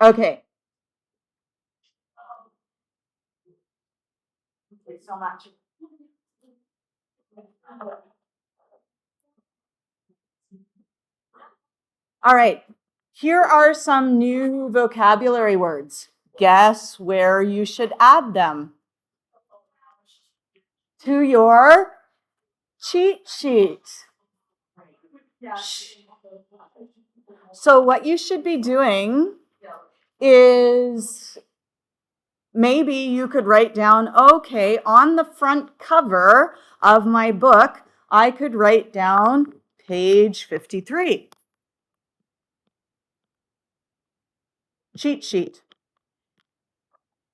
Okay. Thank you so much. All right. Here are some new vocabulary words. Guess where you should add them? To your cheat sheet. So what you should be doing is maybe you could write down, okay, on the front cover of my book, I could write down page 53. Cheat sheet.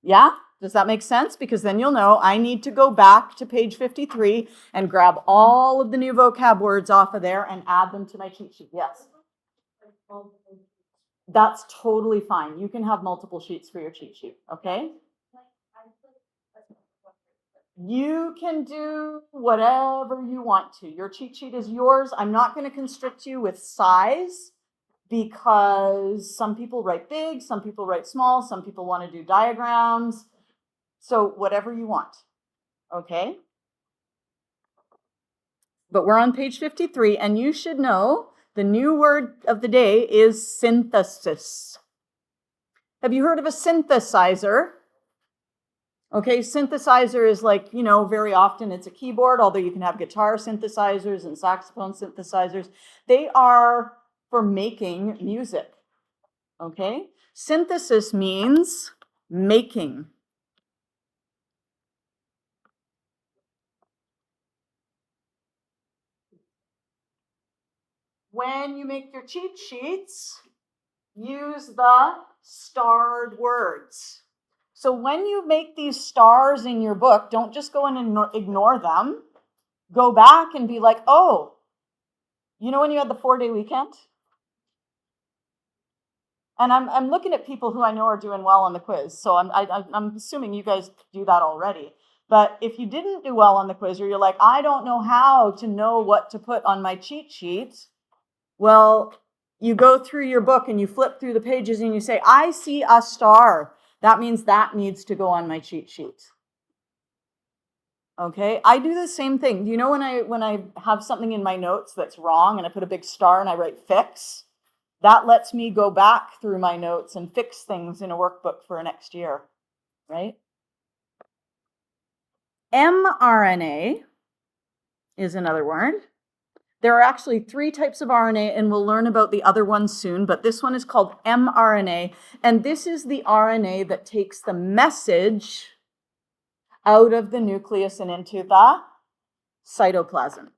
Yeah? Does that make sense? Because then you'll know I need to go back to page 53 and grab all of the new vocab words off of there and add them to my cheat sheet. Yes? That's totally fine. You can have multiple sheets for your cheat sheet, okay? You can do whatever you want to. Your cheat sheet is yours. I'm not going to constrict you with size because some people write big, some people write small, some people want to do diagrams. So whatever you want, okay? But we're on page 53, and you should know the new word of the day is synthesis. Have you heard of a synthesizer? Okay, synthesizer is like, very often it's a keyboard, although you can have guitar synthesizers and saxophone synthesizers. They are for making music, okay? Synthesis means making. When you make your cheat sheets, use the starred words. So when you make these stars in your book, don't just go in and ignore them. Go back and be like, oh, when you had the 4-day weekend? And I'm looking at people who I know are doing well on the quiz. So I'm assuming you guys do that already. But if you didn't do well on the quiz, or you're like, I don't know how to know what to put on my cheat sheet, well, you go through your book and you flip through the pages and you say, I see a star. That means that needs to go on my cheat sheet. Okay, I do the same thing. Do you know when I have something in my notes that's wrong and I put a big star and I write fix? That lets me go back through my notes and fix things in a workbook for next year, right? mRNA is another word. There are actually 3 types of RNA, and we'll learn about the other ones soon, but this one is called mRNA, and this is the RNA that takes the message out of the nucleus and into the cytoplasm.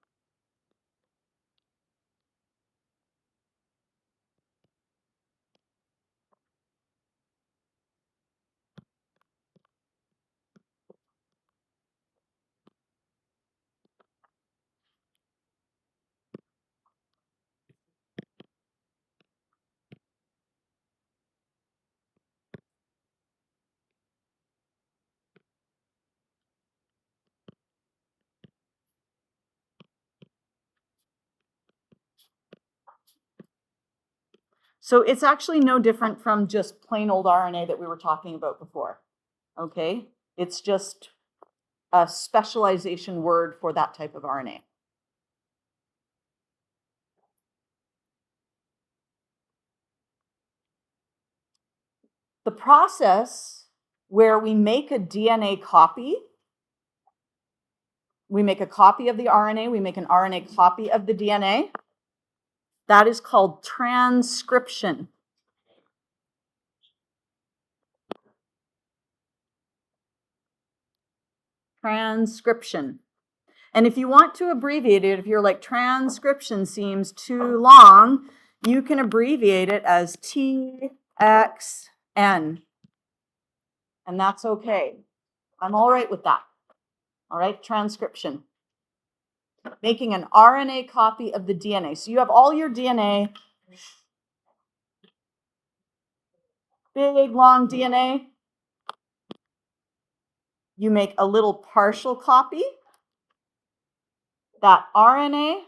So it's actually no different from just plain old RNA that we were talking about before, okay? It's just a specialization word for that type of RNA. The process where we make a DNA copy, we make a copy of the RNA, we make an RNA copy of the DNA, that is called transcription. Transcription. And if you want to abbreviate it, if you're like transcription seems too long, you can abbreviate it as TXN. And that's okay. I'm all right with that. All right, transcription. Making an RNA copy of the DNA. So you have all your DNA, big, long DNA. You make a little partial copy. That RNA,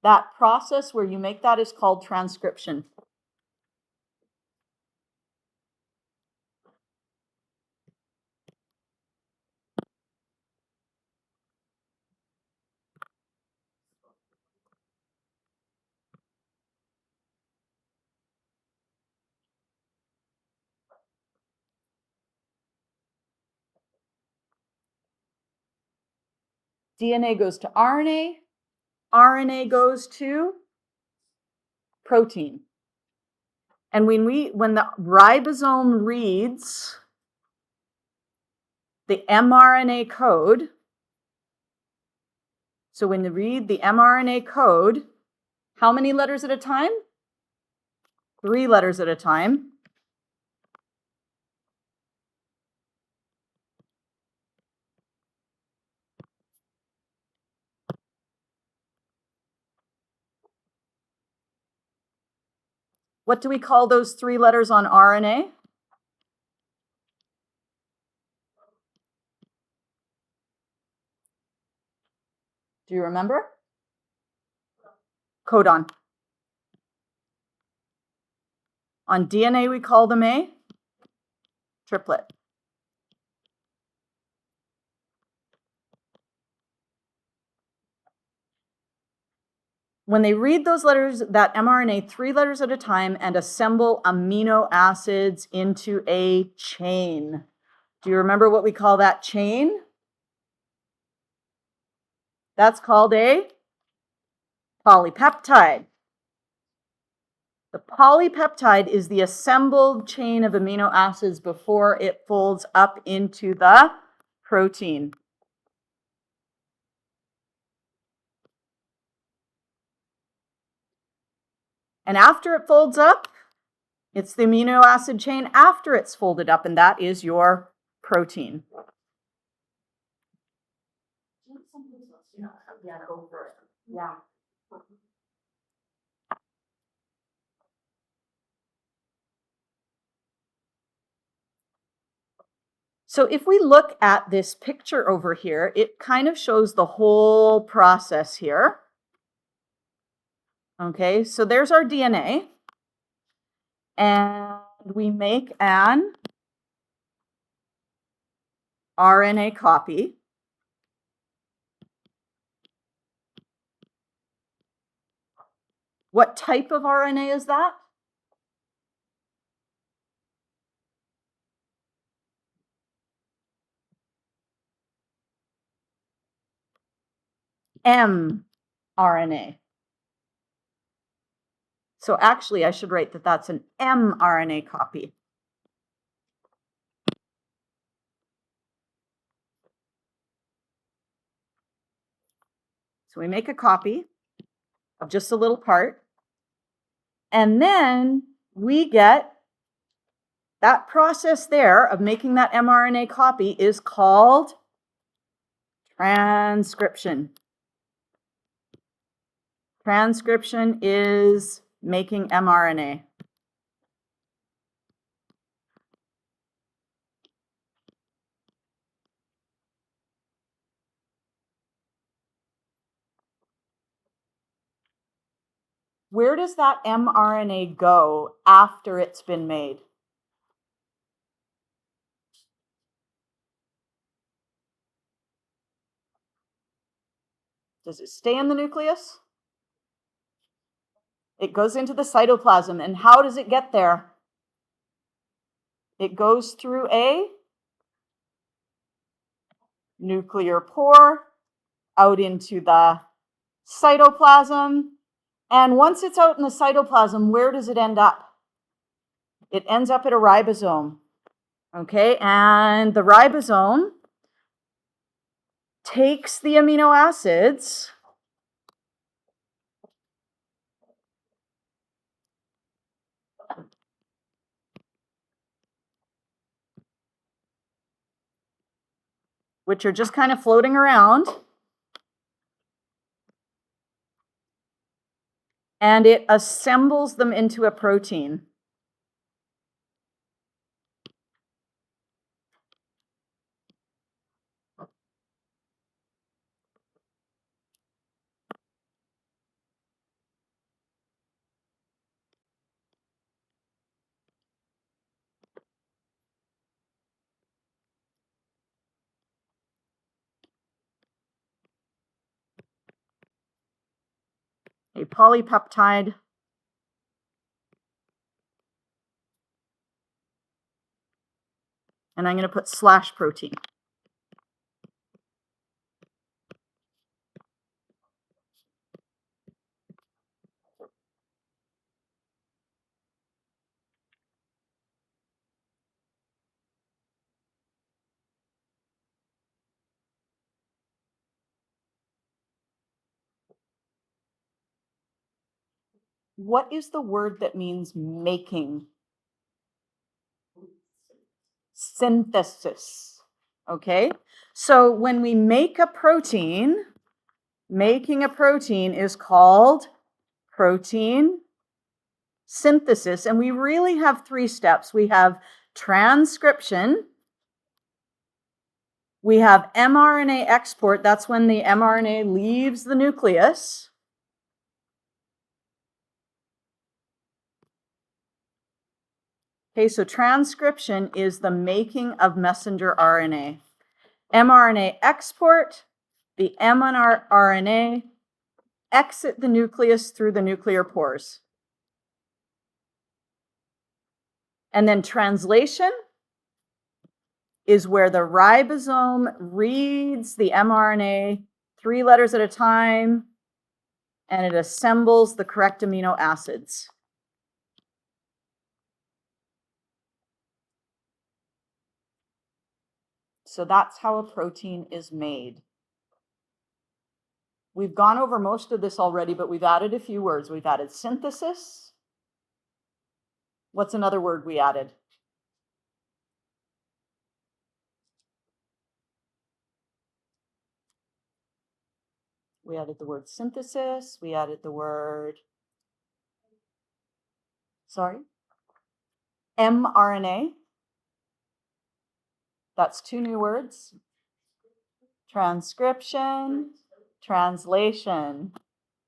that process where you make that is called transcription. DNA goes to RNA. RNA goes to protein. And when the ribosome reads the mRNA code, so when you read the mRNA code, how many letters at a time? 3 letters at a time. What do we call those 3 letters on RNA? Do you remember? Codon. On DNA, we call them a triplet. When they read those letters, that mRNA 3 letters at a time, and assemble amino acids into a chain. Do you remember what we call that chain? That's called a polypeptide. The polypeptide is the assembled chain of amino acids before it folds up into the protein. And after it folds up, it's the amino acid chain after it's folded up, and that is your protein. Yeah, go for it. Yeah. So if we look at this picture over here, it kind of shows the whole process here. Okay, so there's our DNA. And we make an RNA copy. What type of RNA is that? mRNA. So actually, I should write that that's an mRNA copy. So we make a copy of just a little part, and then we get that process there of making that mRNA copy is called transcription. Transcription is making mRNA. Where does that mRNA go after it's been made? Does it stay in the nucleus? It goes into the cytoplasm. And how does it get there? It goes through a nuclear pore out into the cytoplasm. And once it's out in the cytoplasm, where does it end up? It ends up at a ribosome. Okay, and the ribosome takes the amino acids which are just kind of floating around, and it assembles them into a protein. A polypeptide and I'm going to put slash protein. What is the word that means making? Synthesis. Okay, so when we make a protein, making a protein is called protein synthesis. And we really have three steps. We have transcription, we have mRNA export, that's when the mRNA leaves the nucleus. Okay, so transcription is the making of messenger RNA. mRNA export, the mRNA exit the nucleus through the nuclear pores. And then translation is where the ribosome reads the mRNA 3 letters at a time, and it assembles the correct amino acids. So that's how a protein is made. We've gone over most of this already, but we've added a few words. We've added synthesis. What's another word we added? We added the word synthesis. We added the word, mRNA. That's 2 new words. Transcription, translation.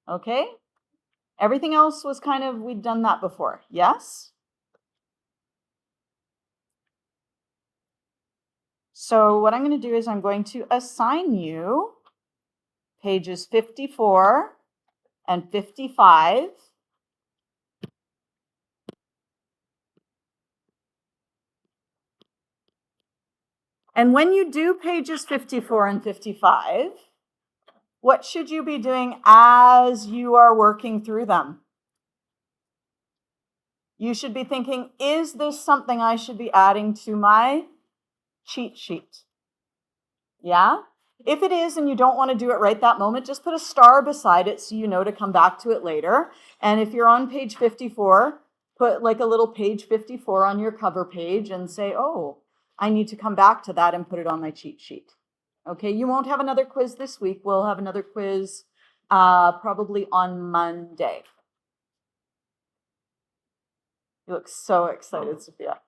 Okay? Everything else was kind of, we'd done that before. Yes? So what I'm going to do is I'm going to assign you pages 54 and 55. And when you do pages 54 and 55, what should you be doing as you are working through them? You should be thinking, is this something I should be adding to my cheat sheet? Yeah? If it is and you don't want to do it right that moment, just put a star beside it so you know to come back to it later. And if you're on page 54, put like a little page 54 on your cover page and say, oh, I need to come back to that and put it on my cheat sheet. Okay, you won't have another quiz this week. We'll have another quiz probably on Monday. You look so excited, Sophia.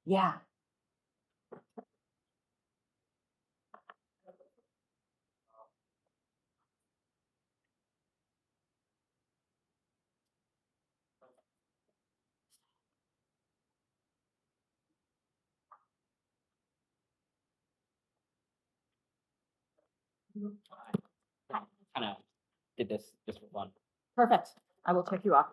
Yeah. Kind of did this just for fun. Perfect. I will check you off.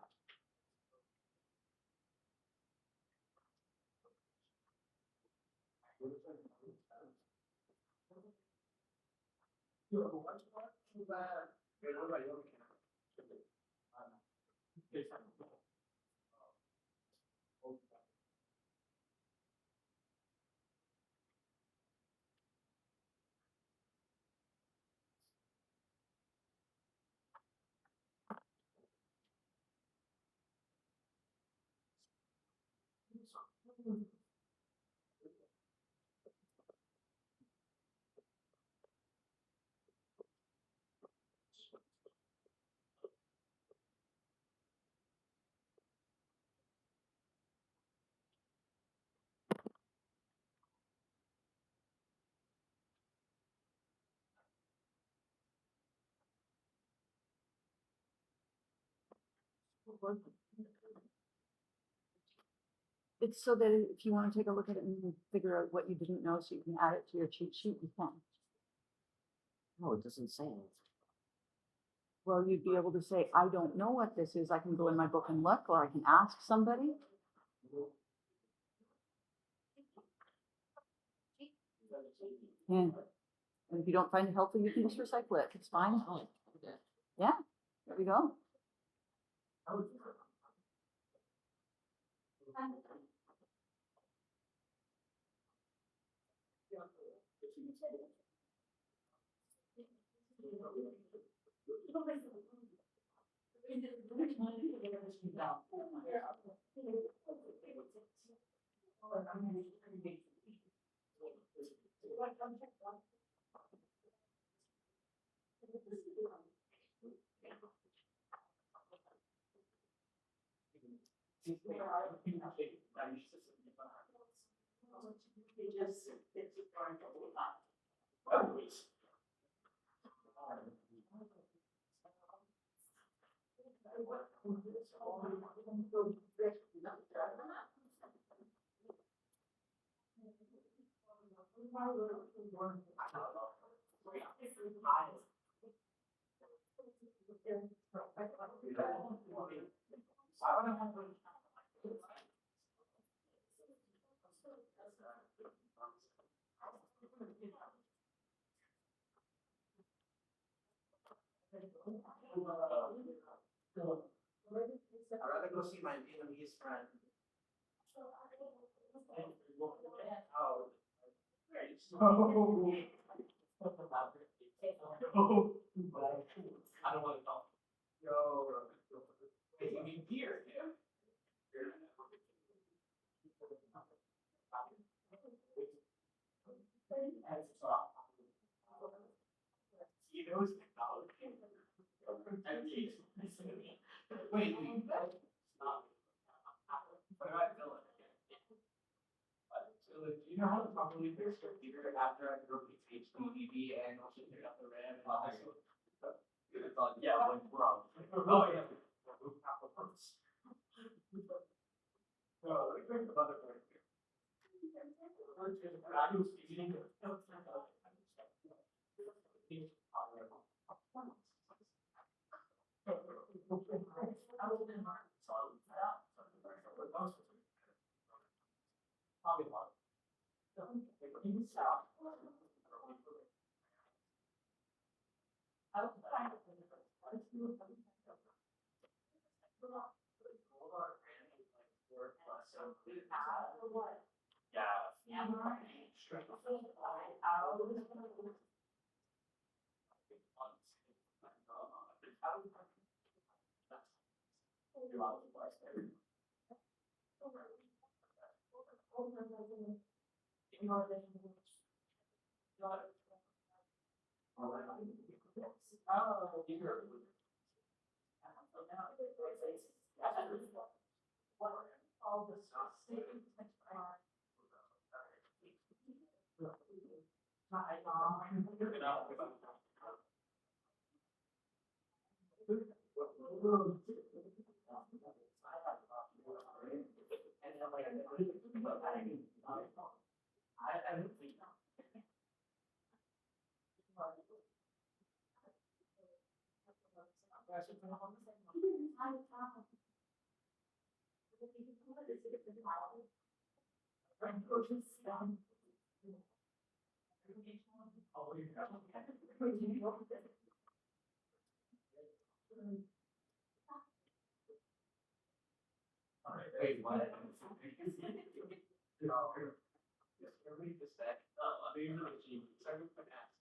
It's so that if you want to take a look at it and figure out what you didn't know so you can add it to your cheat sheet, you can. No, it doesn't say. Well, you'd be able to say, I don't know what this is. I can go in my book and look, or I can ask somebody. Yeah. And if you don't find it helpful, you can just recycle it. It's fine. Oh, okay. Yeah, there we go. I'd rather go see my Vietnamese friend. I don't want to talk. Yo, wait, you mean beer? He knows technology. Wait, stop. What about Dylan? So, like, do you know how to properly fix your computer after I broke its HDD and also cleared out the RAM and all that stuff? It's like, yeah, like, wrong. Oh, yeah. Remove half the parts. No, like, there's another part here. I was eating it. Probably not. Wait, what? No. Everybody just said, they usually cheat. So I'm gonna ask.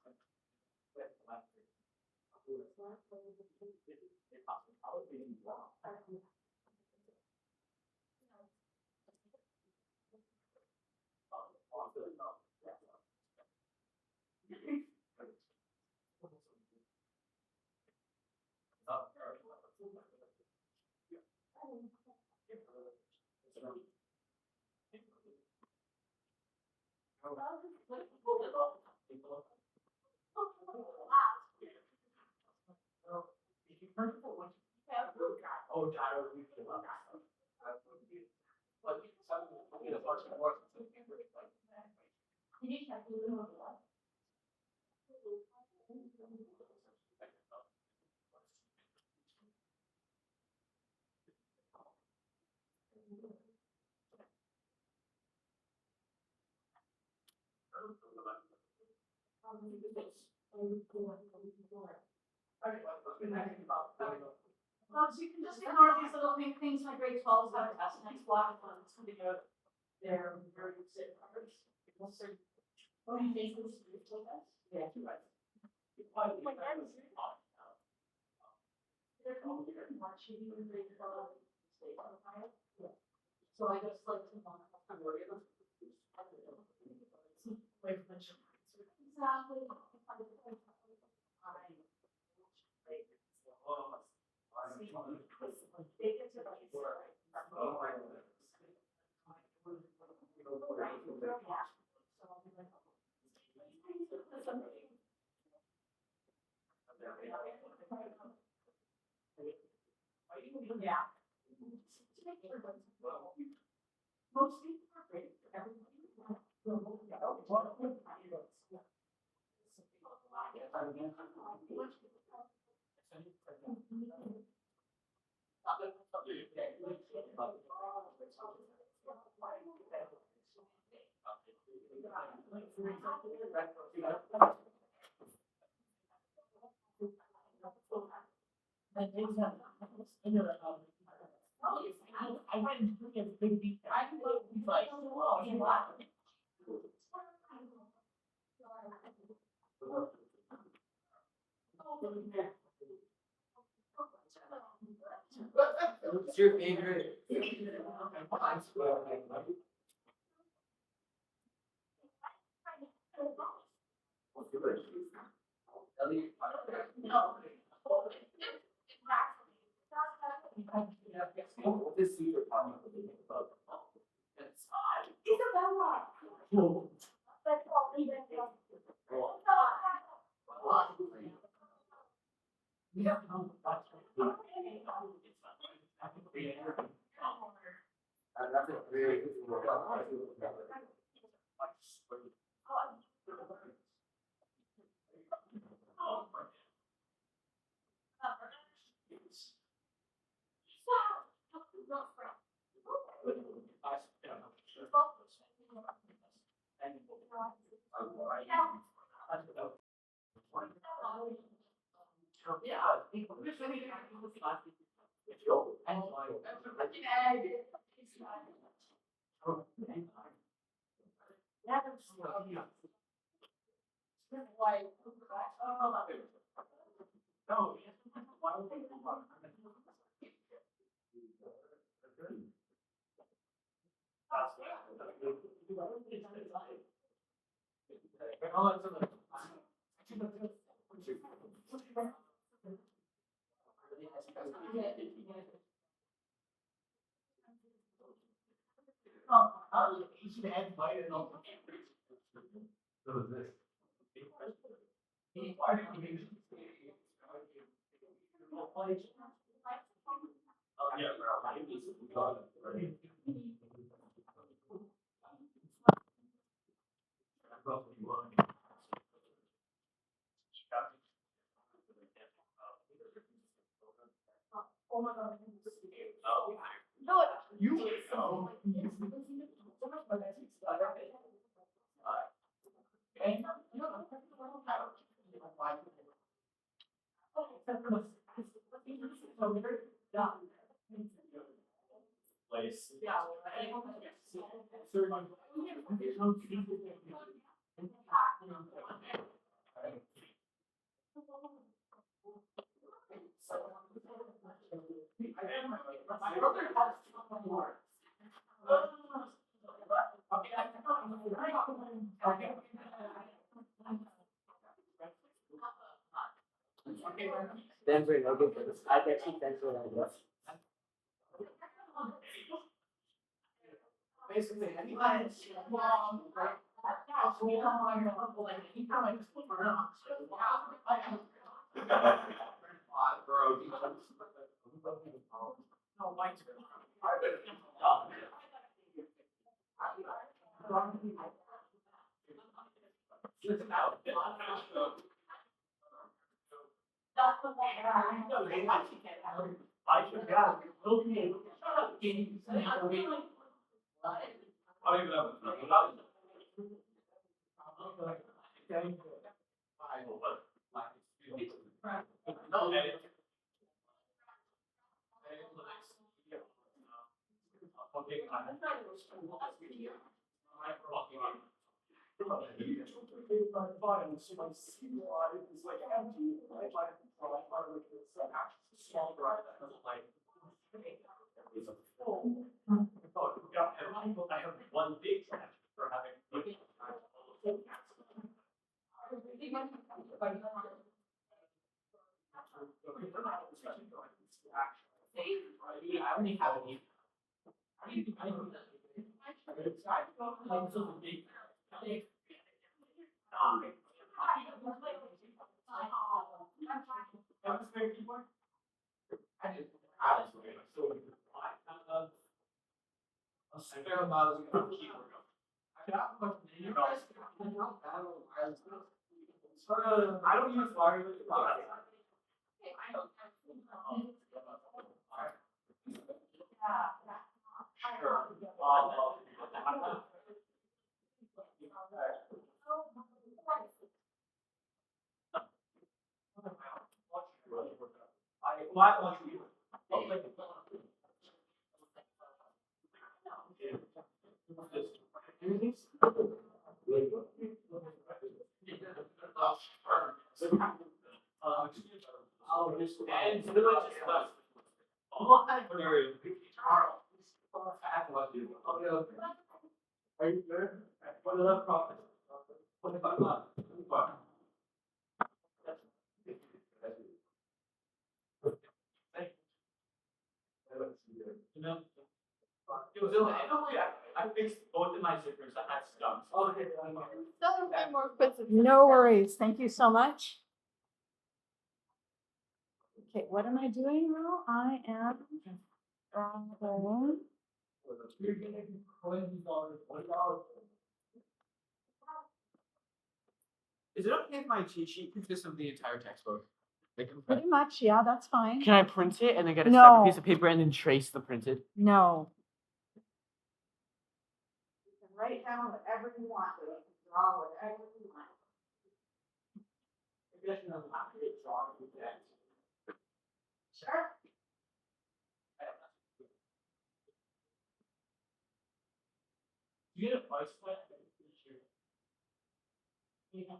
Oh, gyro, we can love that. But some, you know, parts of work. So you can just ignore these little pink things, my grade 12s have a test next block, it's gonna go there, very sick. What do you think is with us? Yeah, you're right. They're all here in March, you even bring the state on fire. So I just like to know. Exactly. Yeah. Most people are great for I went to look at the big deep. I can look, he's like, oh, you want? What's your favorite? This super fun. That's a very place. Denver Nuggets. I actually Denver Nuggets. Basically, anytime it's long, right? So we don't want your uncle, like, anytime I just look around, so, wow, I am. Bro, no, mine's good. Listen out. I should have. Okay. Shut up, Katie. I don't even know. Fine, so my sea life is like empty, right? Like, like it's actually small drive that has like. It's a full. Oh, yeah, I have one big trash for having. I only have any. A fair amount of keyword. I don't use wireless. I'll just and are you good? What are the profits? 25 months. It was only, I fixed both of my zippers that had stubs. Okay. Still way more expensive. No worries. Thank you so much. Okay, what am I doing now? I am. You're getting $20, $20. Is it okay if my cheat sheet consists of the entire textbook? Pretty much, yeah, that's fine. Can I print it and then get a No. separate piece of paper and then trace the printed? No. You can write down whatever you want, or you can draw whatever you want. I guess you don't have to get drawn with that. Sure. You get a price plan? Yeah.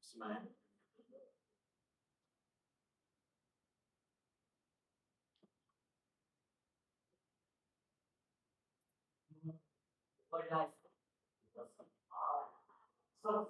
Smile. Very nice. So.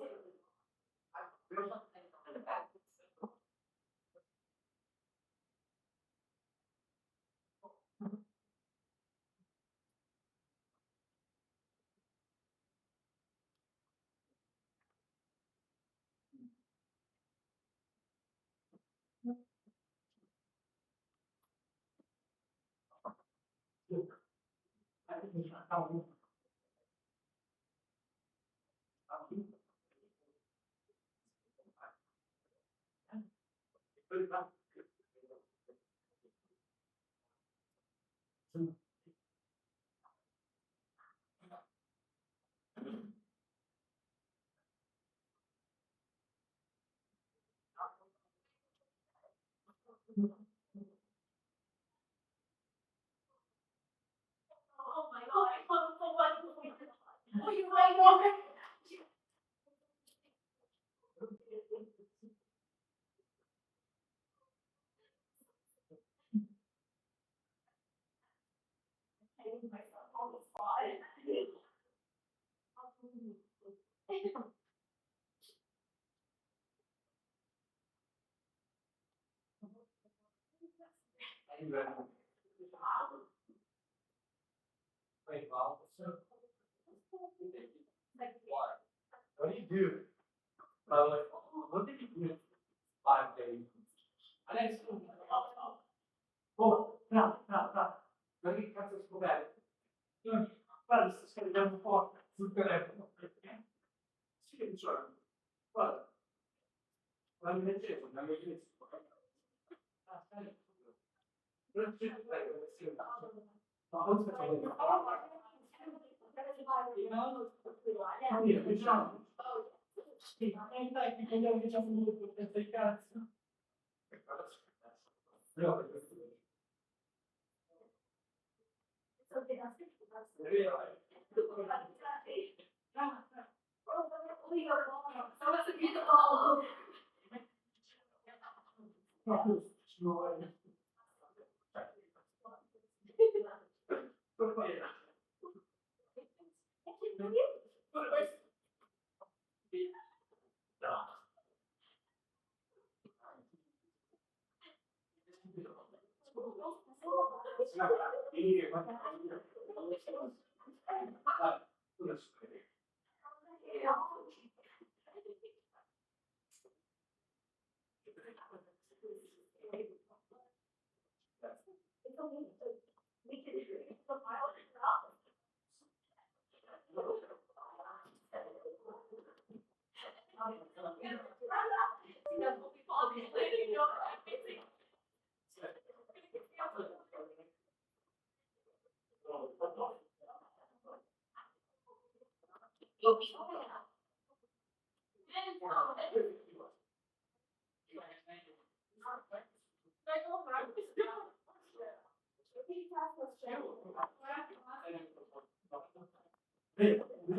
Oh my god, I love so much. Oh, you might know. Myself on the spot. Wait, well, so. What do you do? By the way, what did you do in 5 days? I didn't. Oh. Ready? Let's go back. Well, this is gonna go before. We're gonna. Sure. Well. One minute, one minute.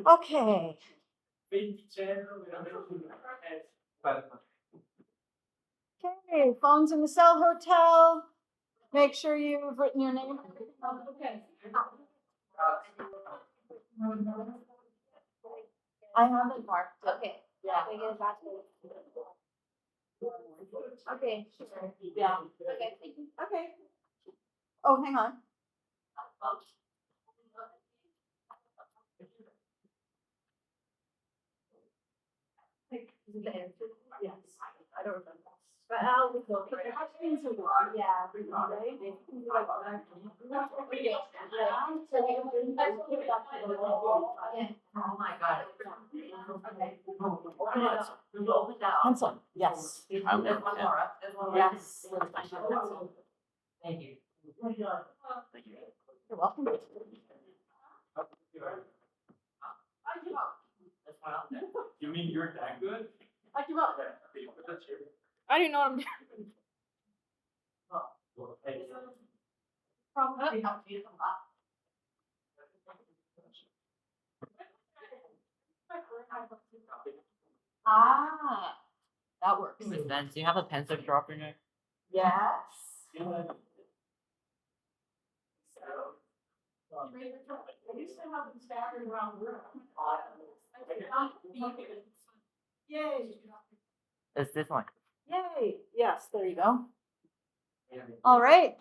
Okay. Okay, phones in the cell hotel. Make sure you've written your name. Okay. I haven't marked it. Okay. Yeah. Can I get it back to you? Okay, sure. Yeah. Okay, thank you. Okay. Oh, hang on. Yes. I don't remember. But I'll look over it. Yeah. Oh my God. Pencil. Yes. I'm gonna- yeah. Yes. Thank you. You're welcome. You mean you're that good? I give up. That's your. I didn't know what I'm doing. Probably not use them up. Ah, that works. Miss Vance, do you have a pencil sharpener? Yes. I used to have them staggered around the room. Yay. It's this one. Yay. Yes, there you go. All right.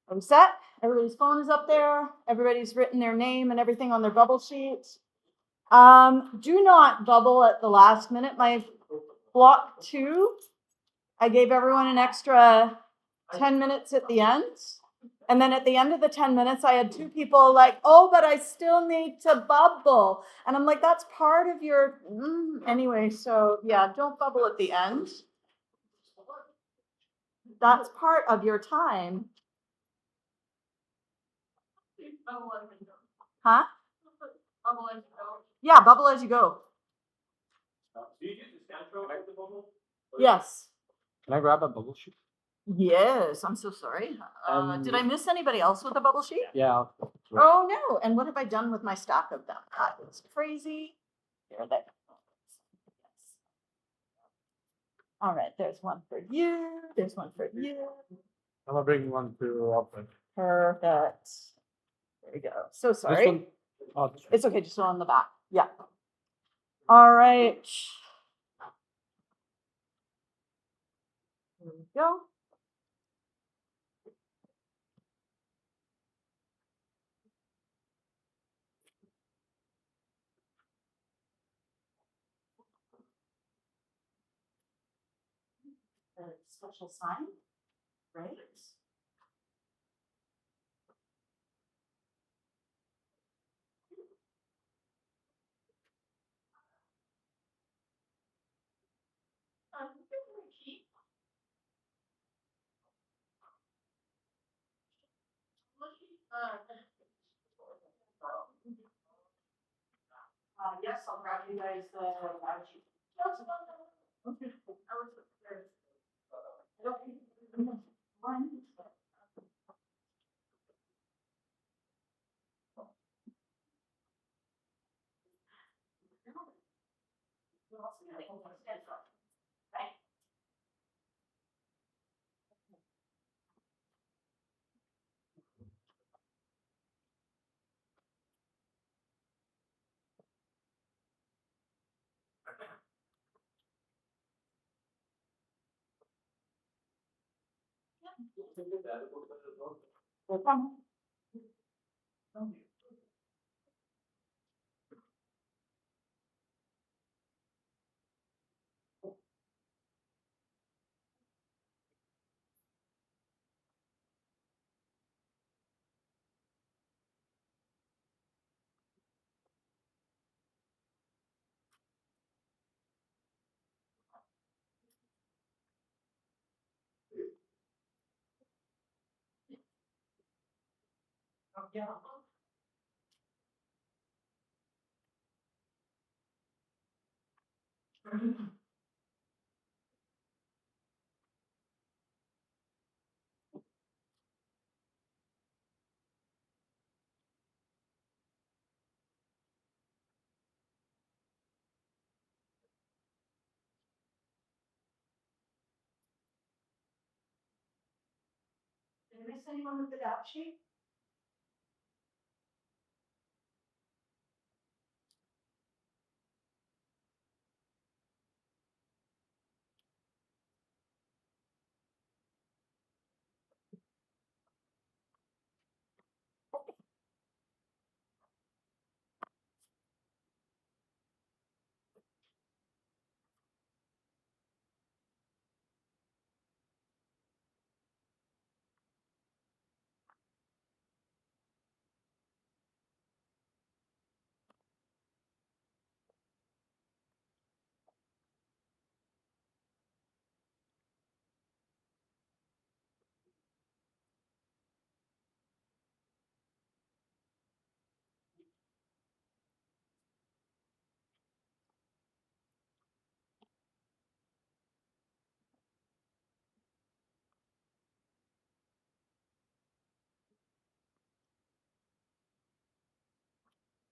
Are we set? Everybody's phone is up there. Everybody's written their name and everything on their bubble sheet. Do not bubble at the last minute. My block 2, I gave everyone an extra 10 minutes at the end. And then at the end of the 10 minutes, I had 2 people like, oh, but I still need to bubble. And I'm like, that's part of your, anyway. So yeah, don't bubble at the end. That's part of your time. Huh? Yeah, bubble as you go. Do you use the Scantron with the bubble? Yes. Can I grab a bubble sheet? Yes, I'm so sorry. Did I miss anybody else with a bubble sheet? Yeah. Oh no, and what have I done with my stack of them? That is crazy. There, there. Yes. All right, there's one for you. There's one for you. I'm gonna bring one to open. Perfect. There we go. So This sorry. one. Oh, this one. It's okay, just on the back. Yeah. All right. There we go. A special sign, right? Yes, I'll grab you guys the ride sheet. Okay. I was there. One. No problem. Yeah. Did I miss anyone with the dot sheet?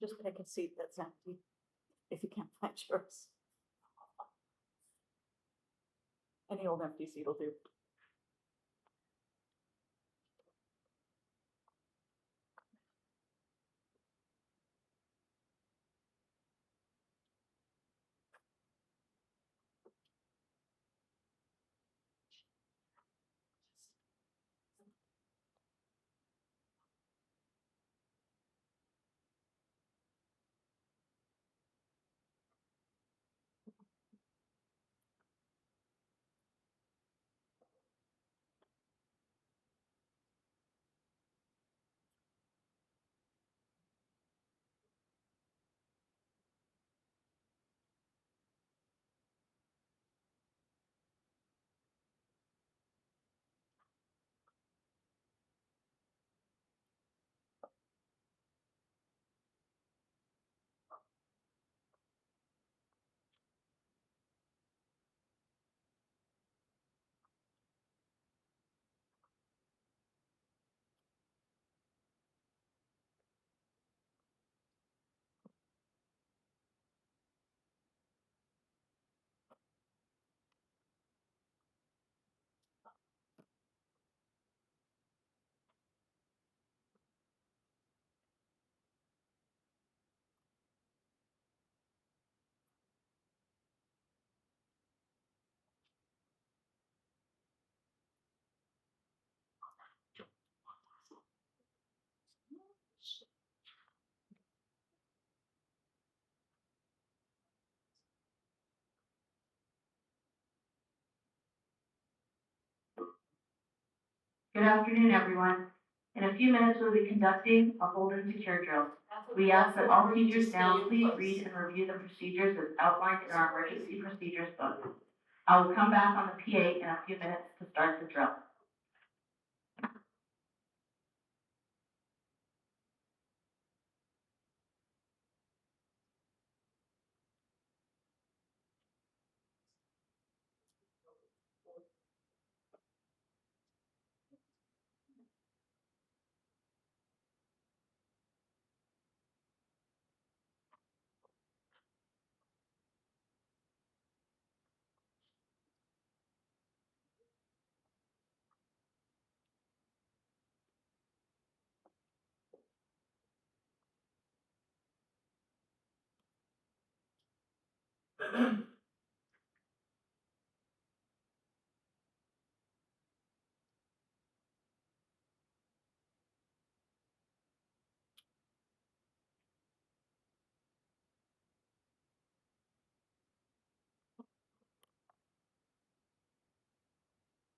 Just pick a seat that's empty, if you can't find yours. Any old empty seat will do. Good afternoon, everyone. In a few minutes, we'll be conducting a hold and secure drill. We ask that all teachers now please read and review the procedures as outlined in our emergency procedures book. I will come back on the PA in a few minutes to start the drill. Right.